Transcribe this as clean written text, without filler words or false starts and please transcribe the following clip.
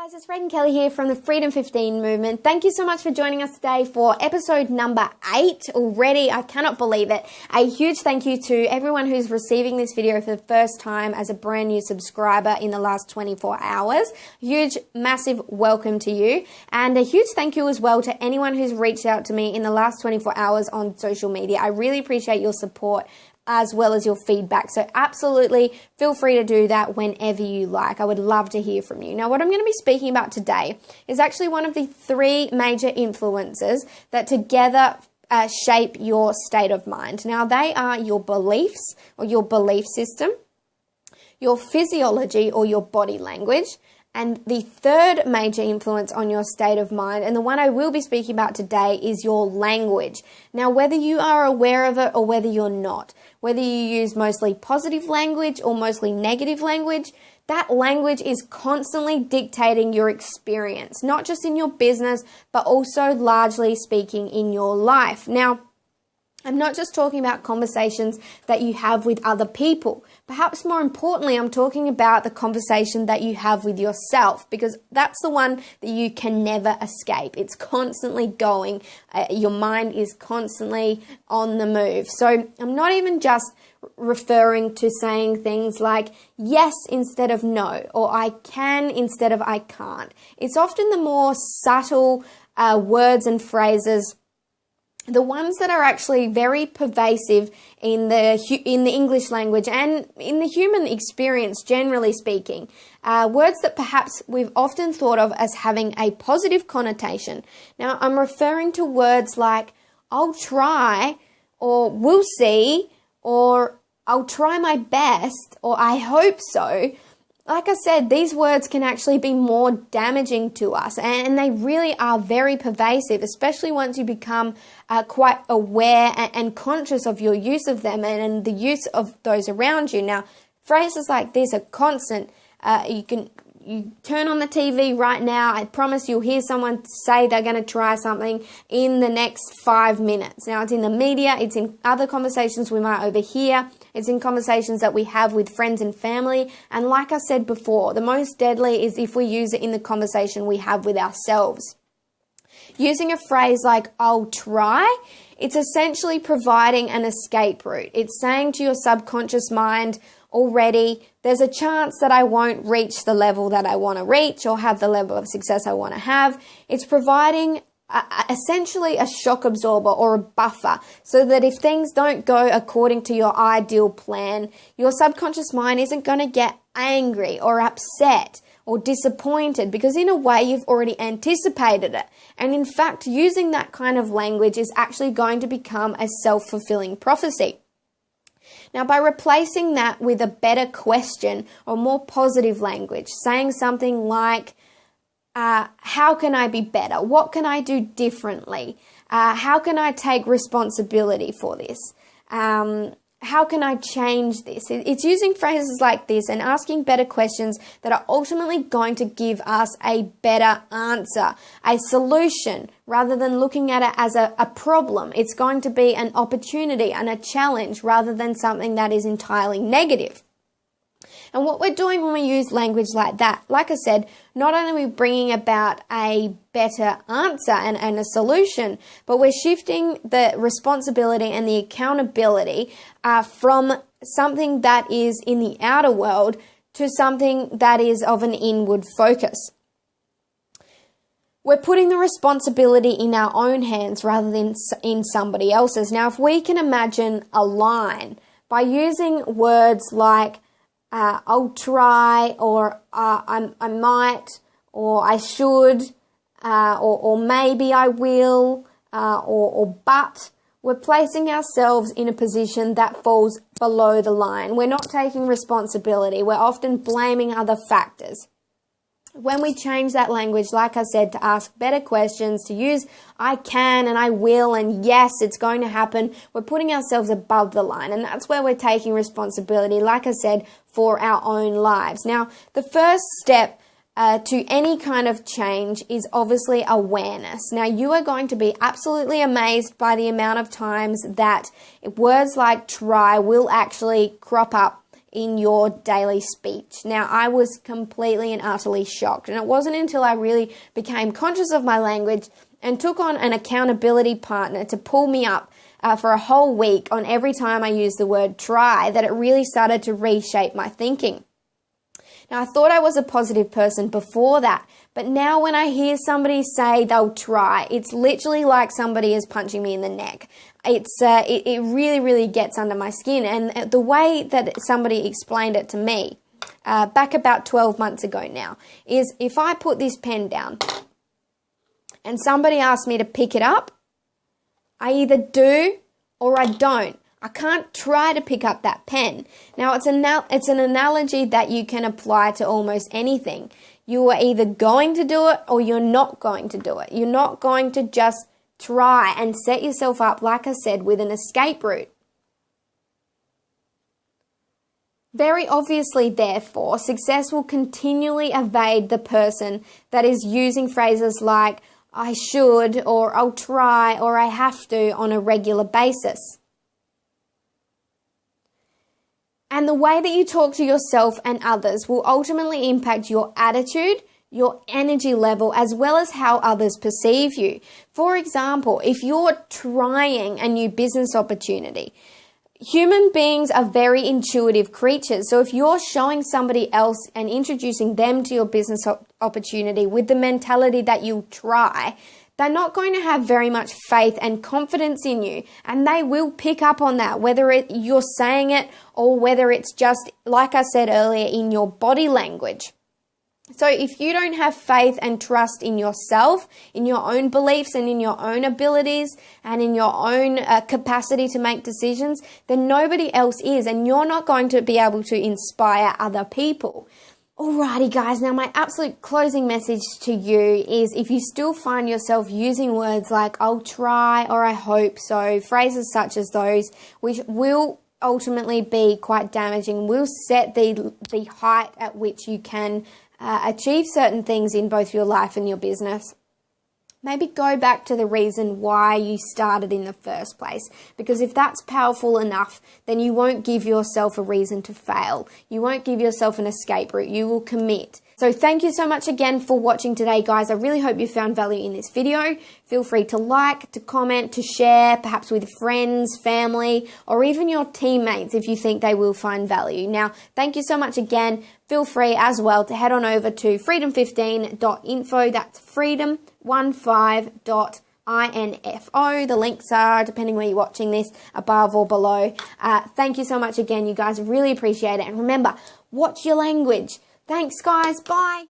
Guys, it's Regan Kelly here from the Freedom 15 movement. Thank you so much for joining us today for episode number 8 already. I cannot believe it. A huge thank you to everyone who's receiving this video for the first time as a brand new subscriber in the last 24 hours. Huge, massive welcome to you. And a huge thank you as well to anyone who's reached out to me in the last 24 hours on social media. I really appreciate your support as well as your feedback. So absolutely feel free to do that whenever you like. I would love to hear from you. Now, what I'm going to be speaking about today is actually one of the 3 major influences that together shape your state of mind. Now, they are your beliefs or your belief system, your physiology or your body language, and the third major influence on your state of mind, and the one I will be speaking about today, is your language. Now, whether you are aware of it or whether you're not, whether you use mostly positive language or mostly negative language, that language is constantly dictating your experience, not just in your business, but also largely speaking in your life. Now, I'm not just talking about conversations that you have with other people. Perhaps more importantly, I'm talking about the conversation that you have with yourself, because that's the one that you can never escape. It's constantly going. Your mind is constantly on the move. So I'm not even just referring to saying things like yes instead of no, or I can instead of I can't. It's often the more subtle words and phrases, the ones that are actually very pervasive in the English language and in the human experience, generally speaking. Words that perhaps we've often thought of as having a positive connotation. Now, I'm referring to words like I'll try, or we'll see, or I'll try my best, or I hope so. Like I said, these words can actually be more damaging to us, and they really are very pervasive, especially once you become quite aware and conscious of your use of them and the use of those around you. Now, phrases like this are constant. You turn on the TV right now, I promise you'll hear someone say they're going to try something in the next 5 minutes. Now, it's in the media, it's in other conversations we might overhear, it's in conversations that we have with friends and family. And like I said before, the most deadly is if we use it in the conversation we have with ourselves. Using a phrase like, I'll try, it's essentially providing an escape route. It's saying to your subconscious mind, already, there's a chance that I won't reach the level that I want to reach or have the level of success I want to have. It's providing essentially a shock absorber or a buffer, so that if things don't go according to your ideal plan, your subconscious mind isn't going to get angry or upset or disappointed, because in a way you've already anticipated it. And in fact, using that kind of language is actually going to become a self-fulfilling prophecy. Now, by replacing that with a better question or more positive language, saying something like, how can I be better? What can I do differently? How can I take responsibility for this? How can I change this? It's using phrases like this and asking better questions that are ultimately going to give us a better answer, a solution, rather than looking at it as a problem. It's going to be an opportunity and a challenge rather than something that is entirely negative. And what we're doing when we use language like that, like I said, not only are we bringing about a better answer and a solution, but we're shifting the responsibility and the accountability from something that is in the outer world to something that is of an inward focus. We're putting the responsibility in our own hands rather than in somebody else's. Now, if we can imagine a line by using words like I'll try, or I might, or I should, or maybe I will, or but, we're placing ourselves in a position that falls below the line. We're not taking responsibility. We're often blaming other factors. When we change that language, like I said, to ask better questions, to use I can and I will and yes, it's going to happen, we're putting ourselves above the line. And that's where we're taking responsibility, like I said, for our own lives. Now, the first step to any kind of change is obviously awareness. Now, you are going to be absolutely amazed by the amount of times that words like try will actually crop up in your daily speech. Now, I was completely and utterly shocked, and it wasn't until I really became conscious of my language and took on an accountability partner to pull me up for a whole week on every time I used the word try that it really started to reshape my thinking. Now, I thought I was a positive person before that, but now when I hear somebody say they'll try, it's literally like somebody is punching me in the neck. It really, really gets under my skin. And the way that somebody explained it to me, back about 12 months ago now, is if I put this pen down and somebody asks me to pick it up, I either do or I don't. I can't try to pick up that pen. Now, it's an analogy that you can apply to almost anything. You are either going to do it or you're not going to do it. You're not going to just try and set yourself up, like I said, with an escape route. Very obviously, therefore, success will continually evade the person that is using phrases like, I should, or I'll try, or I have to on a regular basis. And the way that you talk to yourself and others will ultimately impact your attitude, your energy level, as well as how others perceive you. For example, if you're trying a new business opportunity, human beings are very intuitive creatures. So if you're showing somebody else and introducing them to your business opportunity with the mentality that you'll try, they're not going to have very much faith and confidence in you, and they will pick up on that, whether you're saying it or whether it's just, like I said earlier, in your body language. So if you don't have faith and trust in yourself, in your own beliefs and in your own abilities and in your own capacity to make decisions, then nobody else is, and you're not going to be able to inspire other people. Alrighty guys, now my absolute closing message to you is if you still find yourself using words like I'll try or I hope so, phrases such as those, which will ultimately be quite damaging, will set the height at which you can achieve certain things in both your life and your business. Maybe go back to the reason why you started in the first place, because if that's powerful enough, then you won't give yourself a reason to fail. You won't give yourself an escape route. You will commit. So thank you so much again for watching today, guys. I really hope you found value in this video. Feel free to like, to comment, to share, perhaps with friends, family, or even your teammates if you think they will find value. Now, thank you so much again. Feel free as well to head on over to freedom15.info. That's freedom15.info. The links are, depending where you're watching this, above or below. Thank you so much again, you guys. Really appreciate it. And remember, watch your language. Thanks, guys. Bye.